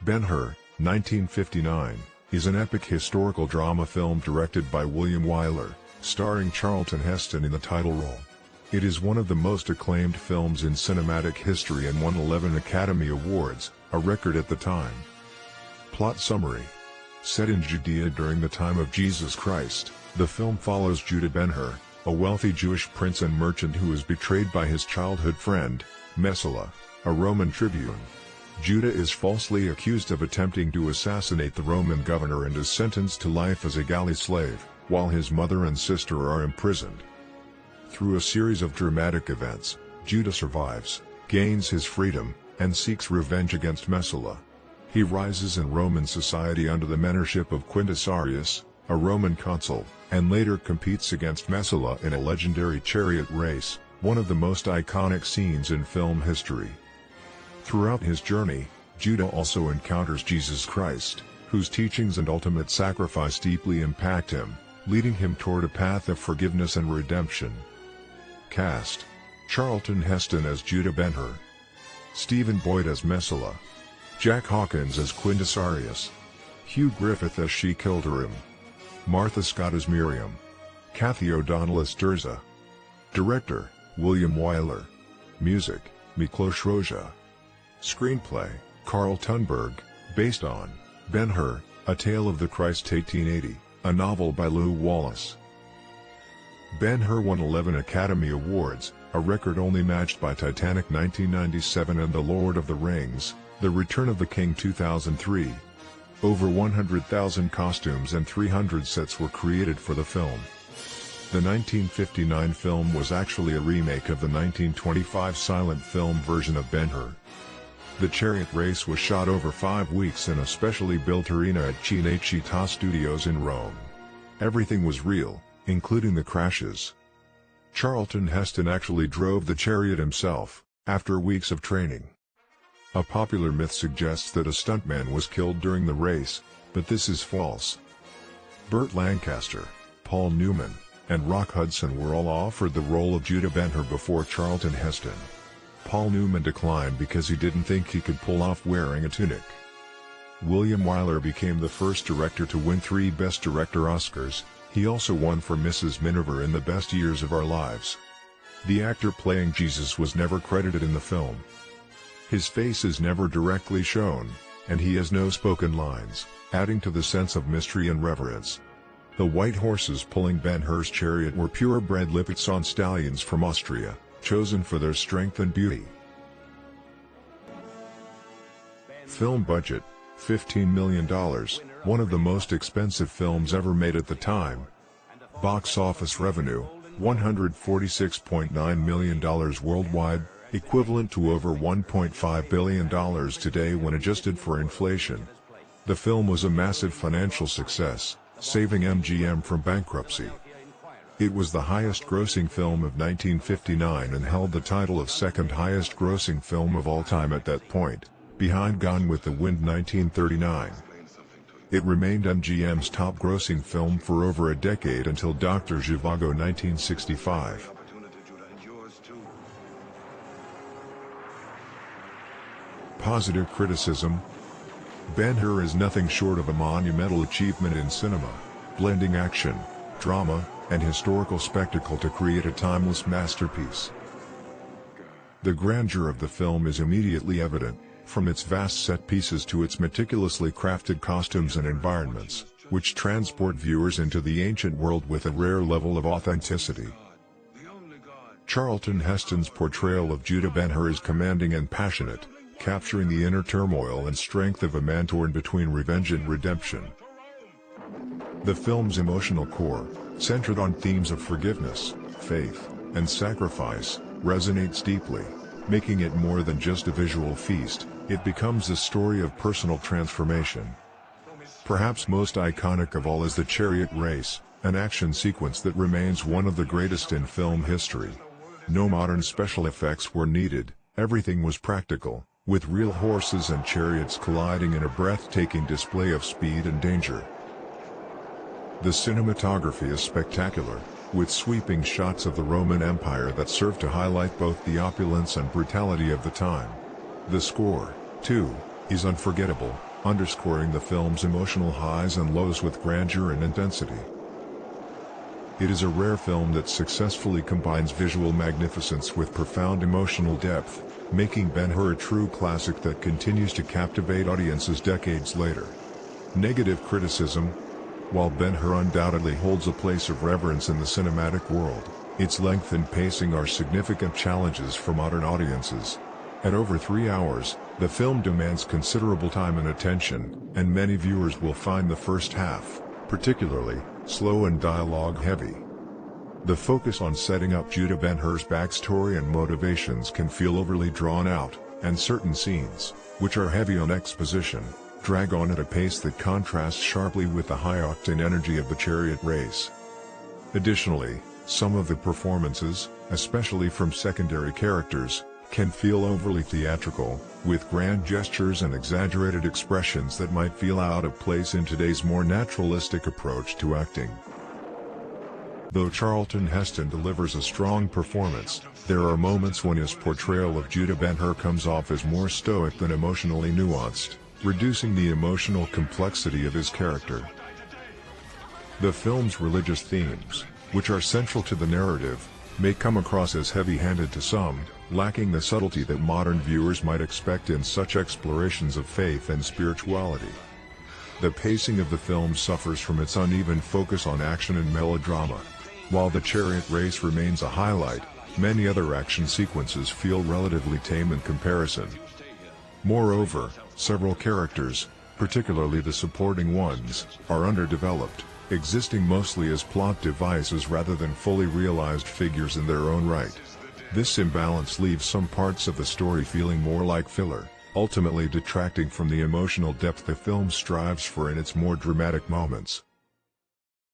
Ben-Hur, 1959, is an epic historical drama film directed by William Wyler, starring Charlton Heston in the title role. It is one of the most acclaimed films in cinematic history and won 11 Academy Awards, a record at the time. Plot summary. Set in Judea during the time of Jesus Christ, the film follows Judah Ben-Hur, a wealthy Jewish prince and merchant who is betrayed by his childhood friend, Messala, a Roman tribune. Judah is falsely accused of attempting to assassinate the Roman governor and is sentenced to life as a galley slave, while his mother and sister are imprisoned. Through a series of dramatic events, Judah survives, gains his freedom, and seeks revenge against Messala. He rises in Roman society under the mentorship of Quintus Arrius, a Roman consul, and later competes against Messala in a legendary chariot race, one of the most iconic scenes in film history. Throughout his journey, Judah also encounters Jesus Christ, whose teachings and ultimate sacrifice deeply impact him, leading him toward a path of forgiveness and redemption. Cast: Charlton Heston as Judah Ben-Hur, Stephen Boyd as Messala, Jack Hawkins as Quintus Arrius, Hugh Griffith as She-Killderim, Martha Scott as Miriam, Kathy O'Donnell as Tirzah. Director: William Wyler. Music: Miklos Rozsa. Screenplay: Carl Tunberg, based on Ben-Hur, A Tale of the Christ 1880, a novel by Lew Wallace. Ben-Hur won 11 Academy Awards, a record only matched by Titanic 1997 and The Lord of the Rings, The Return of the King 2003. Over 100,000 costumes and 300 sets were created for the film. The 1959 film was actually a remake of the 1925 silent film version of Ben-Hur. The chariot race was shot over 5 weeks in a specially built arena at Cinecittà Studios in Rome. Everything was real, including the crashes. Charlton Heston actually drove the chariot himself, after weeks of training. A popular myth suggests that a stuntman was killed during the race, but this is false. Burt Lancaster, Paul Newman, and Rock Hudson were all offered the role of Judah Ben-Hur before Charlton Heston. Paul Newman declined because he didn't think he could pull off wearing a tunic. William Wyler became the first director to win 3 Best Director Oscars. He also won for Mrs. Miniver in The Best Years of Our Lives. The actor playing Jesus was never credited in the film. His face is never directly shown, and he has no spoken lines, adding to the sense of mystery and reverence. The white horses pulling Ben-Hur's chariot were purebred Lipizzan stallions from Austria, chosen for their strength and beauty. Film budget: $15 million, one of the most expensive films ever made at the time. Box office revenue: $146.9 million worldwide, equivalent to over $1.5 billion today when adjusted for inflation. The film was a massive financial success, saving MGM from bankruptcy. It was the highest-grossing film of 1959 and held the title of second highest-grossing film of all time at that point, behind Gone with the Wind 1939. It remained MGM's top-grossing film for over a decade until Dr. Zhivago 1965. Positive criticism: Ben-Hur is nothing short of a monumental achievement in cinema, blending action, drama, and historical spectacle to create a timeless masterpiece. The grandeur of the film is immediately evident, from its vast set pieces to its meticulously crafted costumes and environments, which transport viewers into the ancient world with a rare level of authenticity. Charlton Heston's portrayal of Judah Ben-Hur is commanding and passionate, capturing the inner turmoil and strength of a man torn between revenge and redemption. The film's emotional core, centered on themes of forgiveness, faith, and sacrifice, resonates deeply, making it more than just a visual feast. It becomes a story of personal transformation. Perhaps most iconic of all is the chariot race, an action sequence that remains one of the greatest in film history. No modern special effects were needed, everything was practical, with real horses and chariots colliding in a breathtaking display of speed and danger. The cinematography is spectacular, with sweeping shots of the Roman Empire that serve to highlight both the opulence and brutality of the time. The score, too, is unforgettable, underscoring the film's emotional highs and lows with grandeur and intensity. It is a rare film that successfully combines visual magnificence with profound emotional depth, making Ben-Hur a true classic that continues to captivate audiences decades later. Negative criticism. While Ben-Hur undoubtedly holds a place of reverence in the cinematic world, its length and pacing are significant challenges for modern audiences. At over 3 hours, the film demands considerable time and attention, and many viewers will find the first half, particularly, slow and dialogue-heavy. The focus on setting up Judah Ben-Hur's backstory and motivations can feel overly drawn out, and certain scenes, which are heavy on exposition, drag on at a pace that contrasts sharply with the high-octane energy of the chariot race. Additionally, some of the performances, especially from secondary characters, can feel overly theatrical, with grand gestures and exaggerated expressions that might feel out of place in today's more naturalistic approach to acting. Though Charlton Heston delivers a strong performance, there are moments when his portrayal of Judah Ben-Hur comes off as more stoic than emotionally nuanced, reducing the emotional complexity of his character. The film's religious themes, which are central to the narrative, may come across as heavy-handed to some, lacking the subtlety that modern viewers might expect in such explorations of faith and spirituality. The pacing of the film suffers from its uneven focus on action and melodrama. While the chariot race remains a highlight, many other action sequences feel relatively tame in comparison. Moreover, several characters, particularly the supporting ones, are underdeveloped, existing mostly as plot devices rather than fully realized figures in their own right. This imbalance leaves some parts of the story feeling more like filler, ultimately detracting from the emotional depth the film strives for in its more dramatic moments.